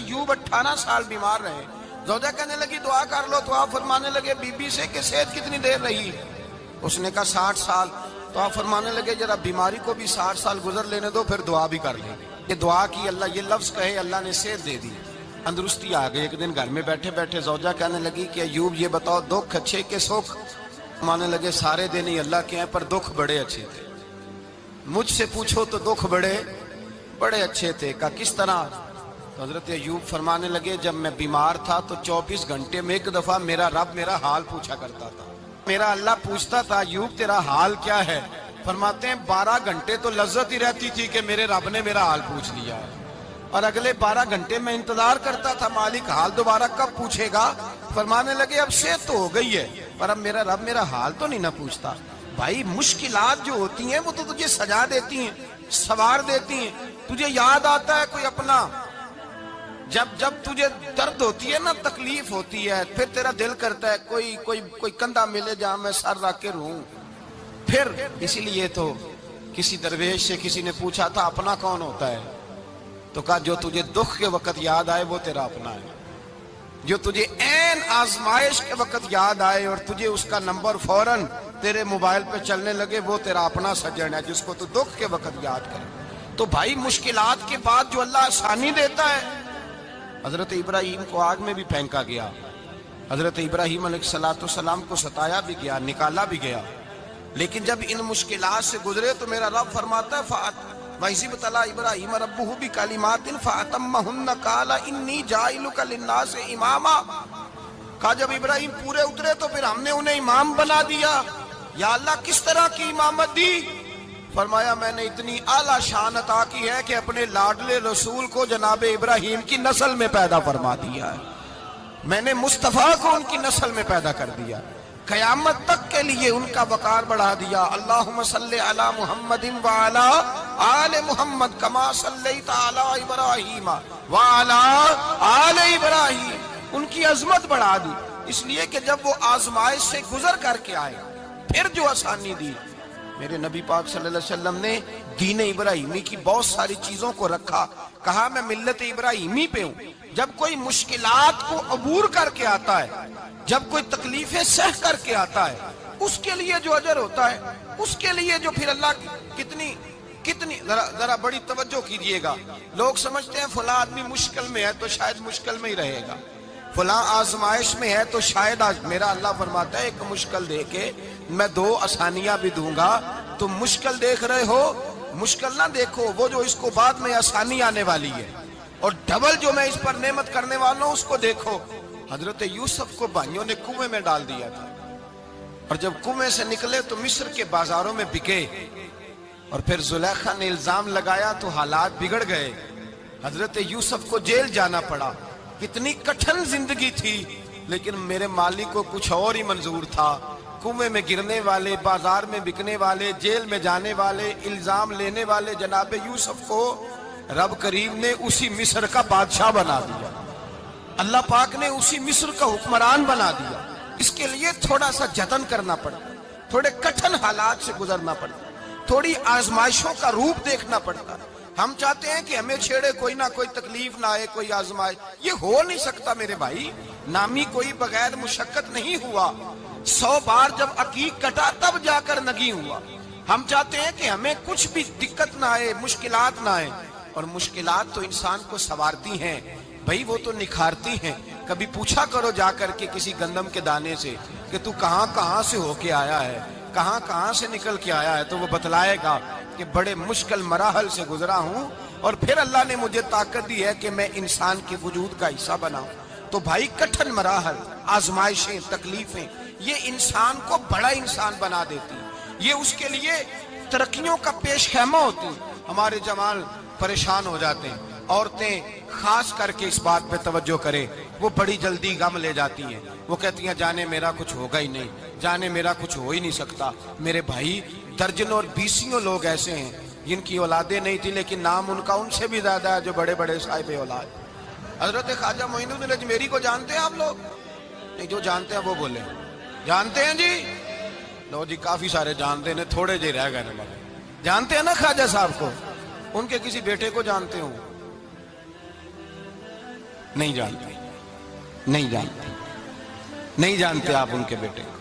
ایوب 18 سال بیمار رہے. زوجہ کہنے لگی دعا کر لو, تو آپ فرمانے لگے بی بی سے کہ صحت کتنی دیر رہی؟ اس نے کہا 60 سال. تو آپ فرمانے لگے ذرا بیماری کو بھی 60 سال گزر لینے دو, پھر دعا بھی کر لیں. یہ دعا کی, اللہ یہ لفظ کہے, اللہ نے صحت دے دی, تندرستی آ گئی. ایک دن گھر میں بیٹھے بیٹھے زوجہ کہنے لگی کہ ایوب یہ بتاؤ دکھ اچھے کہ سکھ؟ مانے لگے سارے دن ہی اللہ کے ہیں, پر دکھ بڑے اچھے تھے. مجھ سے پوچھو تو دکھ بڑے اچھے تھے. کہا کس طرح؟ تو حضرت ایوب فرمانے لگے جب میں بیمار تھا تو 24 گھنٹے میں ایک دفعہ میرا رب میرا حال پوچھا کرتا تھا. میرا اللہ پوچھتا تھا ایوب تیرا حال کیا ہے؟ فرماتے ہیں 12 گھنٹے تو لذت ہی رہتی تھی کہ میرے رب نے میرا حال پوچھ لیا, اور اگلے 12 گھنٹے میں انتظار کرتا تھا مالک حال دوبارہ کب پوچھے گا. فرمانے لگے اب صحت تو ہو گئی ہے, پر اب میرا رب میرا حال تو نہیں نہ پوچھتا. بھائی مشکلات جو ہوتی ہیں وہ تو تجھے سجا دیتی ہیں, سوار دیتی ہیں. تجھے یاد آتا ہے کوئی اپنا, جب تجھے درد ہوتی ہے نا, تکلیف ہوتی ہے, پھر تیرا دل کرتا ہے کوئی کندھا ملے جہاں میں سر رکھ کے رہوں. پھر اسی لیے تو کسی درویش سے کسی نے پوچھا تھا اپنا کون ہوتا ہے؟ تو کہا جو تجھے دکھ کے وقت یاد آئے وہ تیرا اپنا ہے. جو تجھے عین آزمائش کے وقت یاد آئے اور تجھے اس کا نمبر فوراً تیرے موبائل پہ چلنے لگے, وہ تیرا اپنا سجن ہے جس کو تو دکھ کے وقت یاد کرے. تو بھائی مشکلات کے بعد جو اللہ آسانی دیتا ہے. حضرت ابراہیم کو آگ میں بھی پھینکا گیا, حضرت ابراہیم علیہ السلام کو ستایا بھی گیا, نکالا بھی گیا, لیکن جب ان مشکلات سے گزرے تو میرا رب فرماتا ہے وَإِذِ ابْتَلَىٰ إِبْرَاهِيمَ رَبُّهُ بِكَلِمَاتٍ فَأَتَمَّهُنَّ قَالَ إِنِّي جَاعِلُكَ لِلنَّاسِ إِمَامًا. کہا جب ابراہیم پورے اترے تو پھر ہم نے انہیں امام بنا دیا. یا اللہ کس طرح کی امامت دی؟ فرمایا میں نے اتنی اعلیٰ شان عطا کی ہے کہ اپنے لاڈلے رسول کو جناب ابراہیم کی نسل میں پیدا فرما دیا ہے. میں نے مصطفیٰ کو ان کی نسل میں پیدا کر دیا, قیامت تک کے لیے ان کا وقار بڑھا دیا. اللہم صلی علی محمد وعلی آل محمد کما صلیت علی ابراہیم وعلی آل ابراہیم. ان کی عظمت بڑھا دی, اس لیے کہ جب وہ آزمائش سے گزر کر کے آئے پھر جو آسانی دی. میرے نبی پاک صلی اللہ علیہ وسلم نے دین ابراہیمی کی بہت ساری چیزوں کو رکھا, کہا میں ملت ابراہیمی پہ ہوں. جب کوئی مشکلات کو عبور کر کے آتا ہے, جب کوئی تکلیفیں سہ کر کے آتا ہے, اس کے لیے جو اجر ہوتا ہے, اس کے لیے جو پھر اللہ کتنی ذرا بڑی توجہ کیجئے گا. لوگ سمجھتے ہیں فلاں آدمی مشکل میں ہے تو شاید مشکل میں ہی رہے گا, فلاں آزمائش میں ہے تو شاید میرا اللہ فرماتا ہے ایک مشکل دے کے میں 2 آسانیاں بھی دوں گا. تم مشکل دیکھ رہے ہو, مشکل نہ دیکھو, وہ جو اس کو بعد میں آسانی آنے والی ہے, اور ڈبل جو میں اس پر نعمت کرنے والا ہوں اس کو دیکھو. حضرت یوسف کو بھائیوں نے کنویں میں ڈال دیا تھا, اور جب کنویں سے نکلے تو مصر کے بازاروں میں بکے, اور پھر زلیخا نے الزام لگایا تو حالات بگڑ گئے. حضرت یوسف کو جیل جانا پڑا. کتنی کٹھن زندگی تھی, لیکن میرے مالک کو کچھ اور ہی منظور تھا. کنویں میں گرنے والے, بازار میں بکنے والے, جیل میں جانے والے, الزام لینے والے جناب یوسف کو رب کریم نے اسی مصر کا بادشاہ بنا دیا. اللہ پاک نے اسی مصر کا حکمران بنا دیا. اس کے لیے تھوڑا سا جتن کرنا پڑتا, تھوڑے کٹھن حالات سے گزرنا پڑتا, تھوڑی آزمائشوں کا روپ دیکھنا پڑتا. ہم چاہتے ہیں کہ ہمیں چھیڑے کوئی نہ کوئی تکلیف نہ آئے, کوئی آزمائش. یہ ہو نہیں سکتا میرے بھائی. نامی کوئی بغیر مشقت نہیں ہوا. 100 بار جب عقیق کٹا تب جا کر نگی ہوا. ہم چاہتے ہیں کہ ہمیں کچھ بھی دقت نہ آئے, مشکلات نہ آئے, اور مشکلات تو انسان کو سنوارتی ہیں بھائی, وہ تو نکھارتی ہیں. کبھی پوچھا کرو جا کر کے کسی گندم کے دانے سے کہ تو کہاں سے ہو کے آیا ہے, کہاں سے نکل کے آیا ہے, تو وہ بتلائے گا کہ بڑے مشکل مراحل سے گزرا ہوں, اور پھر اللہ نے مجھے طاقت دی ہے کہ میں انسان کے وجود کا حصہ بناؤں. تو بھائی کٹھن مراحل, آزمائشیں, تکلیفیں, یہ انسان کو بڑا انسان بنا دیتی, یہ اس کے لیے ترقیوں کا پیش خیمہ ہوتی. ہمارے جوان پریشان ہو جاتے ہیں, عورتیں خاص کر کے اس بات پہ توجہ کرے, وہ بڑی جلدی غم لے جاتی ہیں. وہ کہتی ہیں جانے میرا کچھ ہوگا ہی نہیں, جانے میرا کچھ ہو ہی نہیں سکتا. میرے بھائی درجنوں اور بیسیوں لوگ ایسے ہیں جن کی اولادیں نہیں تھی, لیکن نام ان کا ان سے بھی زیادہ ہے جو بڑے بڑے صاحب اولاد. حضرت خواجہ معین الدین اجمیری کو جانتے ہیں آپ لوگ؟ نہیں, جو جانتے ہیں وہ بولے. جانتے ہیں جی؟ لو جی, کافی سارے جانتے ہیں, تھوڑے جی رہ گئے نا. جانتے ہیں نا خواجہ صاحب کو؟ ان کے کسی بیٹے کو جانتے ہوں؟ نہیں جانتے، نہیں جانتے، نہیں جانتے آپ ان کے بیٹے کو۔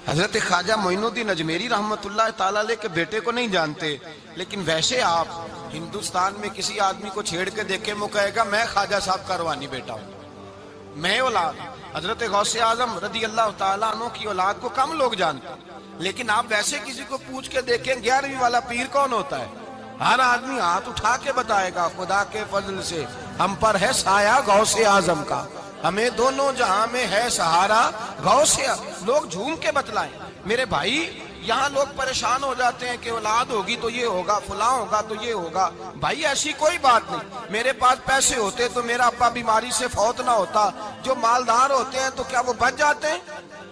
حضرت خواجہ معین الدین اجمیری رحمۃ اللہ تعالی علیہ کے بیٹے کو نہیں جانتے، لیکن ویسے آپ ہندوستان میں کسی آدمی کو چھیڑ کے دیکھیں وہ کہے گا میں خواجہ صاحب کا روحانی بیٹا ہوں، میں اولاد۔ حضرت غوث اعظم رضی اللہ تعالیٰ عنہ کی اولاد کو کم لوگ جانتے ہیں، لیکن آپ ویسے کسی کو پوچھ کے دیکھیں 11ویں والا پیر کون ہوتا ہے، ہر آدمی ہاتھ اٹھا کے بتائے گا خدا کے فضل سے ہم پر ہے سایہ غوث اعظم کا، ہمیں دونوں جہاں میں ہے سہارا غوث اعظم۔ لوگ جھوم کے بتلائیں۔ میرے بھائی یہاں لوگ پریشان ہو جاتے ہیں کہ اولاد ہوگی تو یہ ہوگا، فلاں ہوگا تو یہ ہوگا۔ بھائی ایسی کوئی بات نہیں، میرے پاس پیسے ہوتے تو میرا ابا بیماری سے فوت نہ ہوتا۔ جو مالدار ہوتے ہیں تو کیا وہ بچ جاتے ہیں؟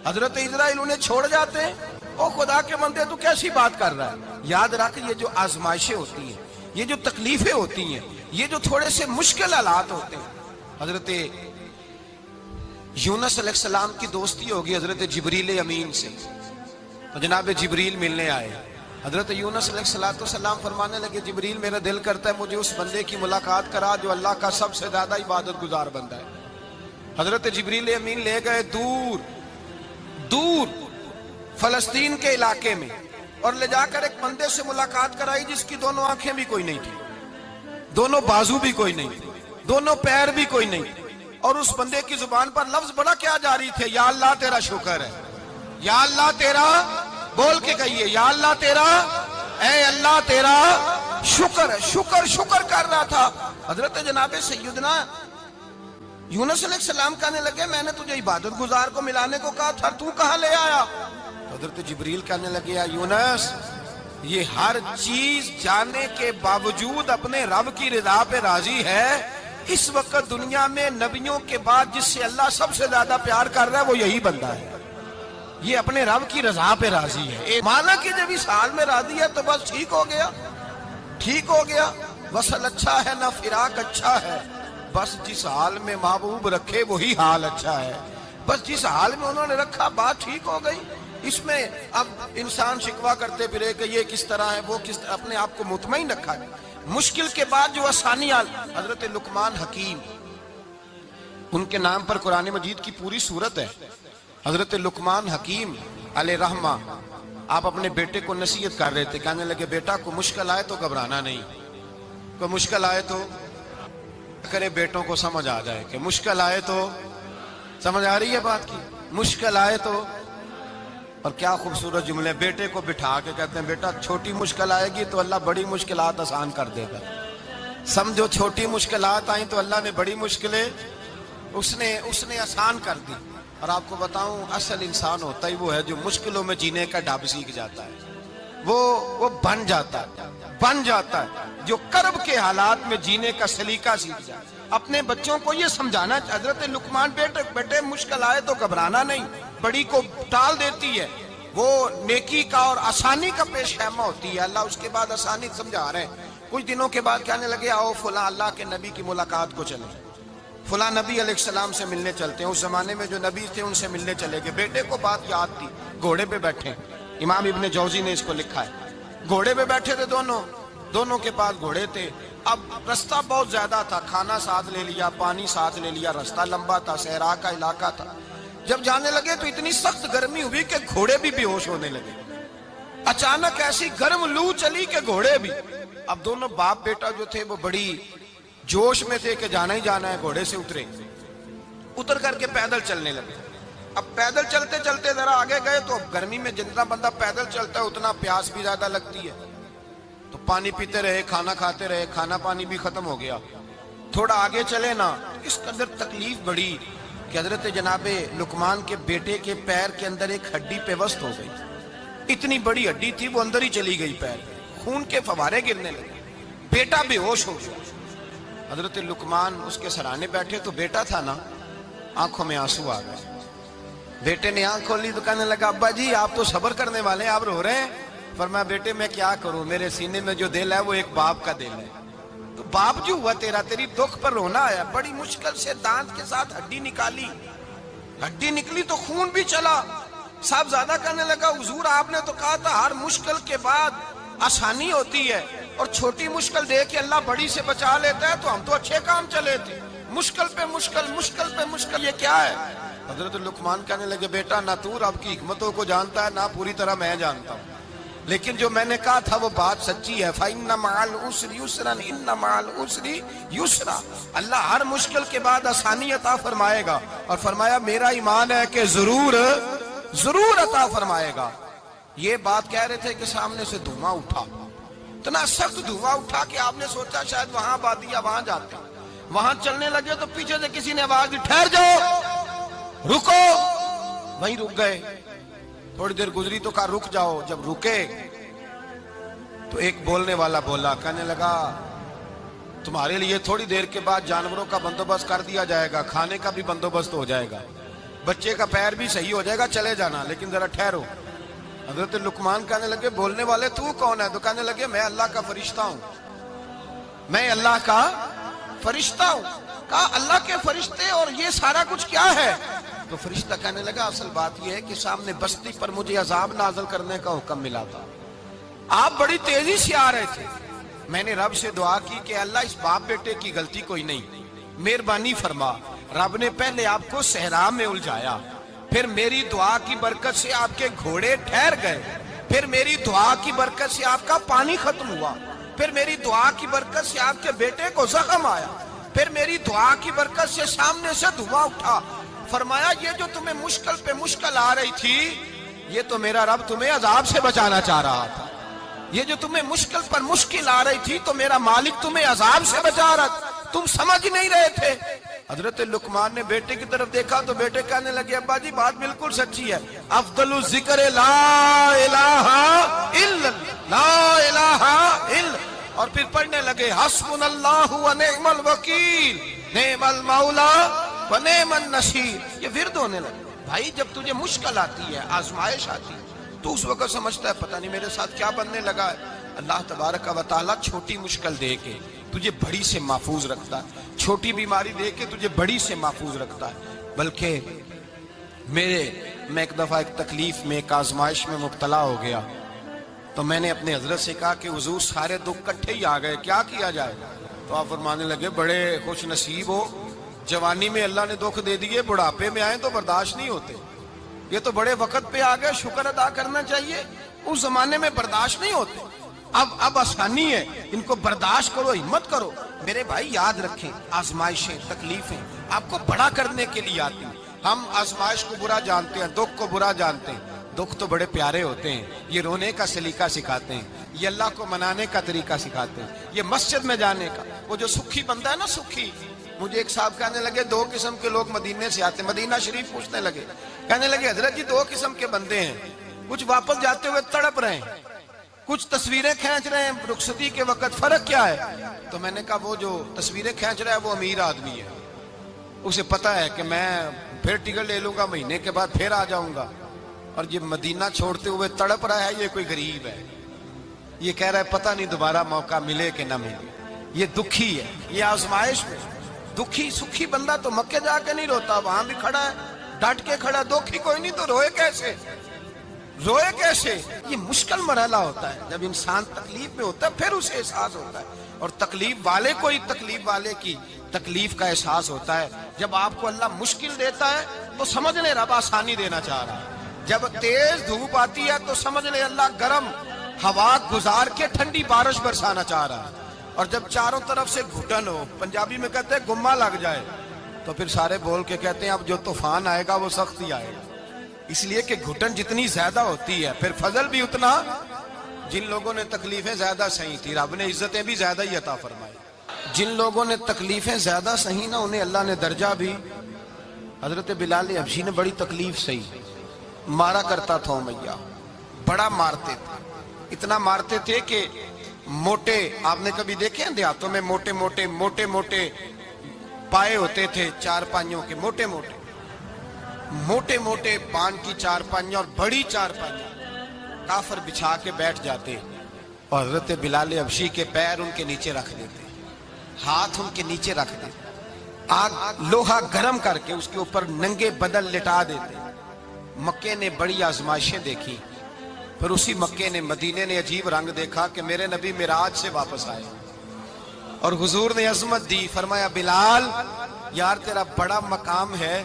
حضرت اسرائیل انہیں چھوڑ جاتے ہیں؟ او خدا کے بندے تو کیسی بات کر رہا ہے؟ یاد رکھ، یہ جو آزمائشیں ہوتی ہیں، یہ جو تکلیفیں ہوتی ہیں، یہ جو تھوڑے سے مشکل حالات ہوتے ہیں۔ حضرت یونس علیہ السلام کی دوستی ہوگی حضرت جبریل امین سے، تو جناب جبریل ملنے آئے۔ حضرت یونس علیہ السلام فرمانے لگے جبریل میرا دل کرتا ہے مجھے اس بندے کی ملاقات کرا جو اللہ کا سب سے زیادہ عبادت گزار بندہ ہے۔ حضرت جبریل امین لے گئے دور دور فلسطین کے علاقے میں، اور لے جا کر ایک بندے سے ملاقات کرائی جس کی دونوں آنکھیں بھی کوئی نہیں تھی، دونوں بازو بھی کوئی نہیں تھی، دونوں پیر بھی کوئی نہیں تھی، اور اس بندے کی زبان پر لفظ بڑا کیا جاری تھے، یا اللہ تیرا شکر ہے، یا اللہ تیرا، بول کے کہیے یا اللہ تیرا، اے اللہ تیرا شکر ہے۔ شکر شکر کر رہا تھا۔ حضرت جناب سیدنا یونس علیہ السلام کہنے لگے میں نے تجھے عبادت گزار کو ملانے کو کہا تھا، تو کہاں لے آیا؟ حضرت جبریل کہنے لگے یا یونس، یہ ہر چیز جانے کے باوجود اپنے رب کی رضا پہ راضی ہے۔ اس وقت دنیا میں نبیوں کے بعد جس سے اللہ سب سے زیادہ پیار کر رہا ہے وہ یہی بندہ ہے، یہ اپنے رب کی رضا پہ راضی ہے۔ مانا کہ جب اس حال میں راضی ہے تو بس ٹھیک ہو گیا، ٹھیک ہو گیا۔ وصل اچھا ہے نہ فراق اچھا ہے، بس جس حال میں محبوب رکھے وہی حال اچھا ہے۔ بس جس حال میں انہوں نے رکھا بات ٹھیک ہو گئی۔ اس میں اب انسان شکوہ کرتے پھرے کہ یہ کس طرح ہے وہ کس طرح، اپنے آپ کو مطمئن رکھا ہے۔ مشکل کے بعد جو آسانی آئی، حضرت لقمان حکیم، ان کے نام پر قرآن مجید کی پوری سورت ہے۔ حضرت لقمان حکیم علیہ رحمہ آپ اپنے بیٹے کو نصیحت کر رہے تھے، کہنے لگے بیٹا کو مشکل آئے تو گھبرانا نہیں، کوئی مشکل آئے تو کرے بیٹوں کو سمجھ آ جائے کہ مشکل آئے تو، سمجھ آ رہی ہے بات کی، مشکل آئے تو۔ اور کیا خوبصورت جملے، بیٹے کو بٹھا کے کہتے ہیں بیٹا چھوٹی مشکل آئے گی تو اللہ بڑی مشکلات آسان کر دے گا، سمجھو چھوٹی مشکلات آئیں تو اللہ نے بڑی مشکلیں اس نے آسان کر دی۔ اور آپ کو بتاؤں اصل انسان ہوتا ہی وہ ہے جو مشکلوں میں جینے کا ڈھب سیکھ جاتا ہے، وہ بن جاتا ہے جو کرب کے حالات میں جینے کا سلیقہ سیکھ جاتا ہے۔ اپنے بچوں کو یہ سمجھانا، حضرت لقمان بیٹے مشکل آئے تو گھبرانا نہیں، بڑی کو ٹال دیتی ہے، وہ نیکی کا اور آسانی کا پیش خیمہ ہوتی ہے، اللہ اس کے بعد آسانی سمجھا رہے ہیں۔ کچھ دنوں کے بعد کہنے لگے آؤ فلاں اللہ کے نبی کی ملاقات کو چلیں، فلاں نبی علیہ السلام سے ملنے چلتے ہیں۔ اس زمانے میں جو نبی تھے ان سے ملنے چلے گئے۔ بیٹے کو بات یاد تھی، گھوڑے پہ بیٹھے، امام ابن جوزی نے اس کو لکھا ہے، گھوڑے پہ بیٹھے تھے دونوں کے پاس گھوڑے تھے۔ اب رستہ بہت زیادہ تھا، کھانا ساتھ لے لیا، پانی ساتھ لے لیا، رستہ لمبا تھا، صحرا کا علاقہ تھا۔ جب جانے لگے تو اتنی سخت گرمی ہوئی کہ گھوڑے بھی بے ہوش ہونے لگے، اچانک ایسی گرم لو چلی کہ گھوڑے بھی۔ اب دونوں باپ بیٹا جو تھے وہ بڑی جوش میں تھے کہ جانا ہی جانا ہے، گھوڑے سے اتر کر کے پیدل چلنے لگے۔ اب پیدل چلتے چلتے ذرا آگے گئے تو اب گرمی میں جتنا بندہ پیدل چلتا ہے اتنا پیاس بھی زیادہ لگتی ہے، تو پانی پیتے رہے، کھانا کھاتے رہے، کھانا پانی بھی ختم ہو گیا۔ تھوڑا آگے چلے نا، اس قدر تکلیف بڑھی کہ حضرت جناب لقمان کے بیٹے کے پیر کے اندر ایک ہڈی پیوست ہو گئی، اتنی بڑی ہڈی تھی وہ اندر ہی چلی گئی، پیر خون کے فوارے گرنے لگے، بیٹا بے ہوش ہو گیا۔ حضرت لقمان اس کے سرانے بیٹھے تو بیٹا تھا نا، آنکھوں میں آنسو آ گئے۔ بیٹے نے آنکھ کھولی تو کہنے لگا ابا جی آپ تو صبر کرنے والے ہیں، آپ رو رہے ہیں۔ فرمایا بیٹے میں کیا کروں، میرے سینے میں جو دل ہے وہ ایک باپ کا دل ہے، تو باپ جو ہوا تیرا، تیری دکھ پر رونا آیا۔ بڑی مشکل سے دانت کے ساتھ ہڈی نکالی، ہڈی نکلی تو خون بھی چلا۔ صاحب زیادہ کہنے لگا حضور آپ نے تو کہا تھا ہر مشکل کے بعد آسانی ہوتی ہے، اور چھوٹی مشکل دے کے اللہ بڑی سے بچا لیتا ہے، تو ہم تو اچھے کام چلے تھے۔ مشکل پہ مشکل، مشکل پہ مشکل، یہ کیا ہے؟ حضرت لقمان کہنے لگے بیٹا نہ تو رب کی حکمتوں کو جانتا ہے نہ پوری طرح میں جانتا ہوں، لیکن جو میں نے کہا تھا وہ بات سچی ہے۔ فَإِنَّ مَعَ الْعُسْرِ يُسْرًا إِنَّ مَعَ الْعُسْرِ يُسْرًا، اللہ ہر مشکل کے بعد آسانی عطا فرمائے گا، اور فرمایا میرا ایمان ہے کہ ضرور ضرور عطا فرمائے گا۔ یہ بات کہہ رہے تھے کہ سامنے سے دھواں اٹھا، اتنا سخت دھواں اٹھا کہ آپ نے سوچا شاید وہاں بادیا وہاں جاتے، وہاں چلنے لگے تو پیچھے سے کسی نے آواز دی ٹھہر جاؤ، رکو، وہیں رک گئے۔ تھوڑی دیر گزری تو کہا رک جاؤ، جب رکے تو ایک بولنے والا بولا، کہنے لگا تمہارے لیے تھوڑی دیر کے بعد جانوروں کا بندوبست کر دیا جائے گا، کھانے کا بھی بندوبست ہو جائے گا، بچے کا پیر بھی صحیح ہو جائے گا، چلے جانا، لیکن ذرا ٹھہرو۔ حضرت لقمان کہنے لگے بولنے والے تو کون ہے؟ تو کہنے لگے میں اللہ کا فرشتہ ہوں، میں اللہ کا فرشتہ ہوں۔ کہا اللہ کے فرشتے اور یہ سارا کچھ کیا ہے؟ تو فرشتہ کہنے لگا اصل بات یہ ہے کہ سامنے بستی پر مجھے عذاب نازل کرنے کا حکم ملا تھا، آپ بڑی تیزی سے آ رہے تھے، میں نے رب سے دعا کی کہ اللہ اس باپ بیٹے کی غلطی کوئی نہیں، مہربانی فرما۔ رب نے پہلے آپ کو صحرا میں الجھایا، پھر میری دعا کی برکت سے آپ کے گھوڑے ٹھہر گئے، پھر میری دعا کی برکت سے آپ کا پانی ختم ہوا، پھر میری دعا کی برکت سے آپ کے بیٹے کو زخم آیا، پھر میری دعا کی برکت سے سامنے سے دھواں اٹھا۔ فرمایا یہ جو تمہیں مشکل پہ مشکل آ رہی تھی، یہ تو میرا رب تمہیں عذاب سے بچانا چاہ رہا تھا، یہ جو تمہیں مشکل پر مشکل آ رہی تھی تو میرا مالک تمہیں عذاب سے بچا رہا تھا، تم سمجھ نہیں رہے تھے۔ حضرت لقمان نے بیٹے کی طرف دیکھا تو بیٹے کہنے لگے ابا جی بات بالکل سچی ہے، افضل الذکر لا الہ الا لا الہ الا، اور پھر پڑھنے لگے حسبنا اللہ و نعم الوکیل نعم المولا و نعم النصیر۔ یہ ورد ہونے لگے۔ بھائی جب تجھے مشکل آتی ہے، آزمائش آتی ہے، تو اس وقت سمجھتا ہے پتہ نہیں میرے ساتھ کیا بننے لگا ہے۔ اللہ تبارک و تعالیٰ چھوٹی مشکل دے کے تجھے بڑی سے محفوظ رکھتا ہے، چھوٹی بیماری دے کے تجھے بڑی سے محفوظ رکھتا ہے۔ بلکہ میں ایک دفعہ ایک تکلیف میں ایک آزمائش میں مبتلا ہو گیا، تو میں نے اپنے حضرت سے کہا کہ حضور سارے دکھ کٹھے ہی آ گئے، کیا کیا جائے؟ تو آپ فرمانے لگے بڑے خوش نصیب ہو، جوانی میں اللہ نے دکھ دے دیے، بڑھاپے میں آئے تو برداشت نہیں ہوتے، یہ تو بڑے وقت پہ آ گئے، شکر ادا کرنا چاہیے، اس زمانے میں برداشت نہیں ہوتے، اب آسانی ہے، ان کو برداشت کرو، ہمت کرو۔ میرے بھائی یاد رکھیں آزمائشیں تکلیفیں آپ کو بڑا کرنے کے لیے آتی ہیں۔ ہم آزمائش کو برا جانتے ہیں، دکھ کو برا جانتے ہیں، دکھ تو بڑے پیارے ہوتے ہیں، یہ رونے کا سلیقہ سکھاتے ہیں، یہ اللہ کو منانے کا طریقہ سکھاتے ہیں، یہ مسجد میں جانے کا۔ وہ جو سکھی بندہ ہے نا، سکھی، مجھے ایک صاحب کہنے لگے دو قسم کے لوگ مدینے سے آتے ہیں، مدینہ شریف پوچھنے لگے، کہنے لگے حضرت جی دو قسم کے بندے ہیں، کچھ واپس جاتے ہوئے تڑپ رہے ہیں، کچھ تصویریں کھینچ رہے ہیں رخصتی کے وقت، فرق کیا ہے؟ تو میں نے کہا وہ جو تصویریں کھینچ رہا ہے وہ امیر آدمی ہے، اسے پتا ہے کہ میں پھر ٹکٹ لے لوں گا، مہینے کے بعد پھر آ جاؤں گا، اور یہ مدینہ چھوڑتے ہوئے تڑپ رہا ہے، یہ کوئی غریب ہے، یہ کہہ رہا ہے پتہ نہیں دوبارہ موقع ملے کہ نہ ملے، یہ دکھی ہے، یہ آزمائش میں دکھی۔ سکھی بندہ تو مکے جا کے نہیں روتا، وہاں بھی کھڑا ہے ڈٹ کے کھڑا، دکھی کوئی نہیں تو روئے کیسے؟ روئے کیسے؟ یہ مشکل مرحلہ ہوتا ہے، جب انسان تکلیف میں ہوتا ہے پھر اسے احساس ہوتا ہے، اور تکلیف والے کو ہی تکلیف والے کی تکلیف کا احساس ہوتا ہے۔ جب آپ کو اللہ مشکل دیتا ہے تو سمجھ لیں رب آسانی دینا چاہ رہا ہے، جب تیز دھوپ آتی ہے تو سمجھ لیں اللہ گرم ہوا گزار کے ٹھنڈی بارش برسانا چاہ رہا ہے، اور جب چاروں طرف سے گھٹن ہو، پنجابی میں کہتے ہیں گما لگ جائے، تو پھر سارے بول کے کہتے ہیں اب جو طوفان آئے گا وہ سخت ہی آئے گا، اس لیے کہ گھٹن جتنی زیادہ ہوتی ہے پھر فضل بھی اتنا۔ جن لوگوں نے تکلیفیں زیادہ سہی تھی رب نے عزتیں بھی زیادہ ہی عطا فرمائی، جن لوگوں نے تکلیفیں زیادہ سہی نا انہیں اللہ نے درجہ بھی۔ حضرت بلال حبشی نے بڑی تکلیف سہی، مارا کرتا تھا امیہ، بڑا مارتے تھے، اتنا مارتے تھے کہ موٹے، آپ نے کبھی دیکھے ہیں دیہاتوں میں موٹے موٹے پائے ہوتے تھے، چار پائیوں کے موٹے موٹے پان کی چار پائیاں اور بڑی چار پائیاں کافر بچھا کے بیٹھ جاتے، اور حضرت بلال حبشی کے پیر ان کے نیچے رکھ دیتے، ہاتھ ان کے نیچے رکھ دیتے، آگ لوہا گرم کر کے اس کے اوپر ننگے بدن لٹا دیتے۔ مکے نے بڑی آزمائشیں دیکھی، پھر اسی مکے نے مدینے نے عجیب رنگ دیکھا کہ میرے نبی معراج سے واپس آئے، اور حضور نے عظمت دی، فرمایا بلال یار تیرا بڑا مقام ہے،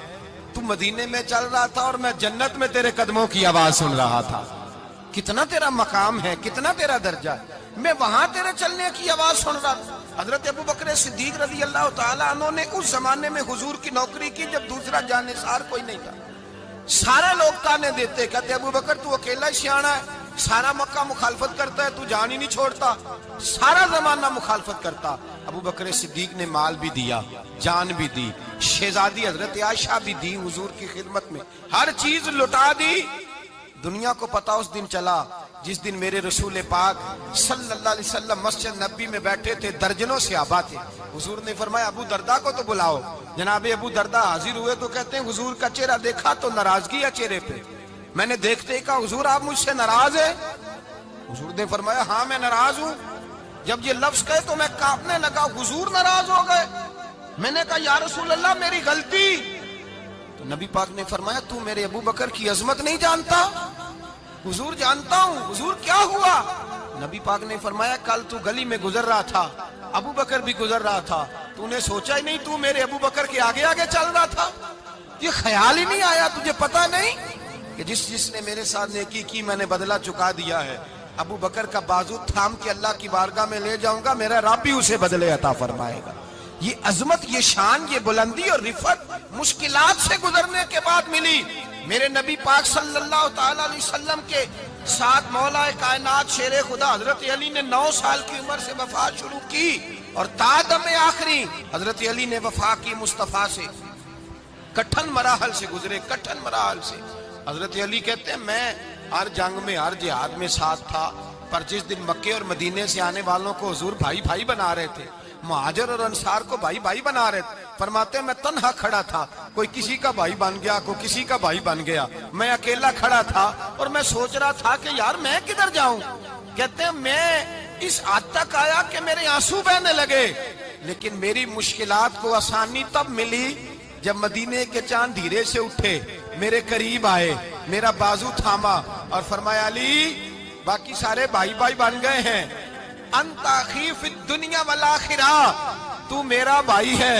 تو مدینے میں چل رہا تھا اور میں جنت میں تیرے قدموں کی آواز سن رہا تھا، کتنا تیرا مقام ہے، کتنا تیرا درجہ ہے، میں وہاں تیرے چلنے کی آواز سن رہا تھا۔ حضرت ابو بکر صدیق رضی اللہ تعالیٰ عنہ نے اس زمانے میں حضور کی نوکری کی جب دوسرا جانثار کوئی نہیں تھا۔ سارے لوگ تانے دیتے، کہتے ابو بکر تو اکیلا ہی سیاںا ہے، سارا مکہ مخالفت کرتا ہے، تو جان ہی نہیں چھوڑتا، سارا زمانہ مخالفت کرتا۔ ابو بکر صدیق نے مال بھی دیا، جان بھی دی، شہزادی حضرت عائشہ بھی دی حضور کی خدمت میں، ہر چیز لٹا دی۔ دنیا کو پتا اس دن چلا جس دن میرے رسول پاک صلی اللہ علیہ وسلم مسجد نبی میں بیٹھے تھے، درجنوں صحابہ تھے، حضور نے فرمایا ابو دردہ کو تو بلاؤ۔ جناب ابو دردہ حاضر ہوئے تو کہتے ہیں حضور کا چہرہ دیکھا تو ناراضگی ہے چہرے پہ، میں نے دیکھتے ہی کہا حضور آپ مجھ سے ناراض ہیں؟ حضور نے فرمایا ہاں میں ناراض ہوں۔ جب یہ لفظ کہے تو میں کانپنے لگا، حضور ناراض ہو گئے؟ میں نے کہا یا رسول اللہ میری غلطی۔ تو نبی پاک نے فرمایا تو میرے ابو بکر کی عظمت نہیں جانتا؟ حضور جانتا ہوں۔ حضور کیا ہوا؟ نبی پاک نے فرمایا کل تو گلی میں گزر رہا تھا، ابو بکر بھی گزر رہا تھا، تو نے سوچا ہی نہیں تو میرے ابو بکر کے آگے آگے چل رہا تھا؟ یہ خیال ہی نہیں آیا تجھے پتا نہیں کہ جس نے میرے ساتھ نیکی کی میں نے بدلہ چکا دیا ہے، ابو بکر کا بازو تھام کے اللہ کی بارگاہ میں لے جاؤں گا، میرا رب بھی اسے بدلے عطا فرمائے گا۔ یہ عظمت، یہ شان، یہ بلندی اور رفعت مشکلات سے گزرنے کے بعد ملی۔ میرے نبی پاک صلی اللہ تعالیٰ علیہ وسلم کے ساتھ مولا کائنات شیر خدا حضرت علی نے 9 سال کی عمر سے وفات شروع کی اور تا دم آخری حضرت علی نے وفا کی مصطفیٰ سے۔ کٹھن مراحل سے گزرے، کٹھن مراحل سے۔ حضرت علی کہتے ہیں میں ہر جنگ میں، ہر جہاد میں ساتھ تھا، پر جس دن مکے اور مدینے سے آنے والوں کو حضور بھائی بھائی بنا رہے تھے، مہاجر اور انصار کو بھائی بھائی بنا رہے تھے، فرماتے ہیں میں تنہا کھڑا تھا، کوئی کسی کا بھائی بن گیا، کوئی کسی کا بھائی بن گیا، میں اکیلا کھڑا تھا اور میں سوچ رہا تھا کہ یار میں کدھر جاؤں۔ کہتے ہیں میں اس حد تک آیا کہ میرے آنسو بہنے لگے، لیکن میری مشکلات کو آسانی تب ملی جب مدینے کے چاند دھیرے سے اٹھے، میرے قریب آئے، میرا بازو تھاما اور فرمایا علی باقی سارے بھائی بھائی بن گئے ہیں، انت اخی فی الدنیا والآخرہ، تو میرا بھائی ہے،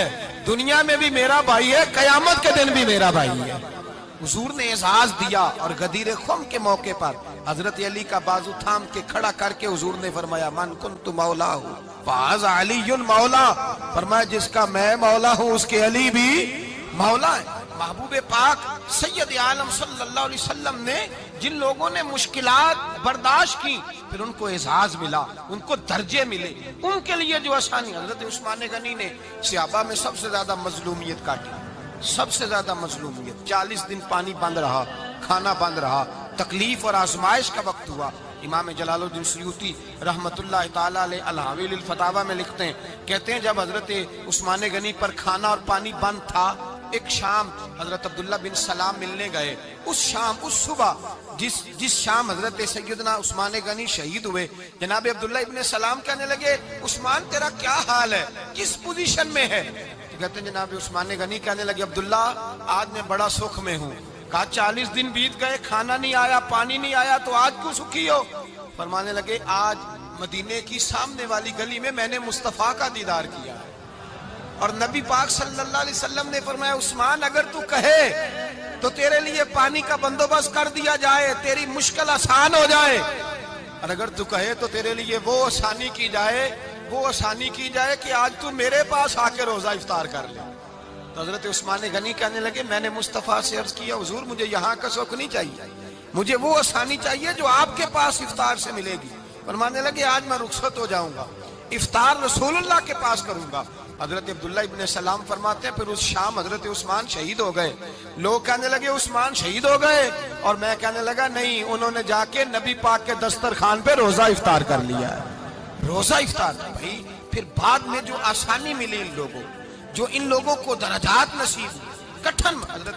دنیا میں بھی میرا بھائی ہے، قیامت کے دن بھی میرا بھائی ہے۔ حضور نے اعزاز دیا اور غدیر خم کے موقع پر حضرت علی کا بازو تھام کے کھڑا کر کے حضور نے فرمایا من کنت مولا ہوں فہذا علی مولا، فرمایا جس کا میں مولا ہوں اس کے علی بھی مولا ہے۔ محبوب پاک سید عالم صلی اللہ علیہ وسلم نے جن لوگوں نے مشکلات برداشت کی پھر ان کو اعزاز ملا، ان کو درجے ملے، ان کے لیے جو آسانی۔ حضرت عثمان غنی نے صحابہ میں سب سے زیادہ مظلومیت کاٹی، سب سے زیادہ مظلومیت، 40 دن پانی بند رہا، کھانا بند رہا، تکلیف اور آزمائش کا وقت ہوا۔ امام جلال الدین سیوطی رحمت اللہ تعالیٰ علیہ الحاوی للفتاوی میں لکھتے ہیں، کہتے ہیں جب حضرت عثمان غنی پر کھانا اور پانی بند تھا، ایک شام حضرت عبداللہ بن سلام ملنے گئے، اس شام، اس صبح جس شام حضرت سیدنا عثمان غنی شہید ہوئے، جناب عبداللہ ابن سلام کہنے لگے عثمان تیرا کیا حال ہے، کس پوزیشن میں ہے؟ تو کہتے ہیں جناب عثمان غنی کہنے لگے عبداللہ آج میں بڑا سکھ میں ہوں۔ کہا 40 دن بیت گئے، کھانا نہیں آیا، پانی نہیں آیا، تو آج کیوں سکھی ہو؟ فرمانے لگے آج مدینے کی سامنے والی گلی میں میں نے مصطفیٰ کا دیدار کیا ہے، اور نبی پاک صلی اللہ علیہ وسلم نے فرمایا عثمان اگر تو کہے تو تیرے لیے پانی کا بندوبست کر دیا جائے، تیری مشکل آسان ہو جائے، اور اگر تو کہے تو تیرے لیے وہ آسانی کی جائے کہ آج تو میرے پاس آ کے روزہ افطار کر لے۔ تو حضرت عثمان غنی کہنے لگے میں نے مصطفیٰ سے عرض کیا حضور مجھے یہاں کا سکھ نہیں چاہیے، مجھے وہ آسانی چاہیے جو آپ کے پاس افطار سے ملے گی۔ فرمانے لگے آج میں رخصت ہو جاؤں گا، افطار رسول اللہ کے پاس کروں گا۔ حضرت عبداللہ ابن سلام فرماتے ہیں پھر اس شام حضرت عثمان شہید ہو گئے۔ لوگ کہنے لگے عثمان شہید ہو گئے، اور میں کہنے لگا نہیں، انہوں نے جا کے نبی پاک کے دسترخوان پہ روزہ افطار کر لیا ہے، روزہ افطار۔ بھائی پھر بعد میں جو آسانی ملی ان لوگوں، جو ان لوگوں کو درجات نصیب، کٹھن حضرت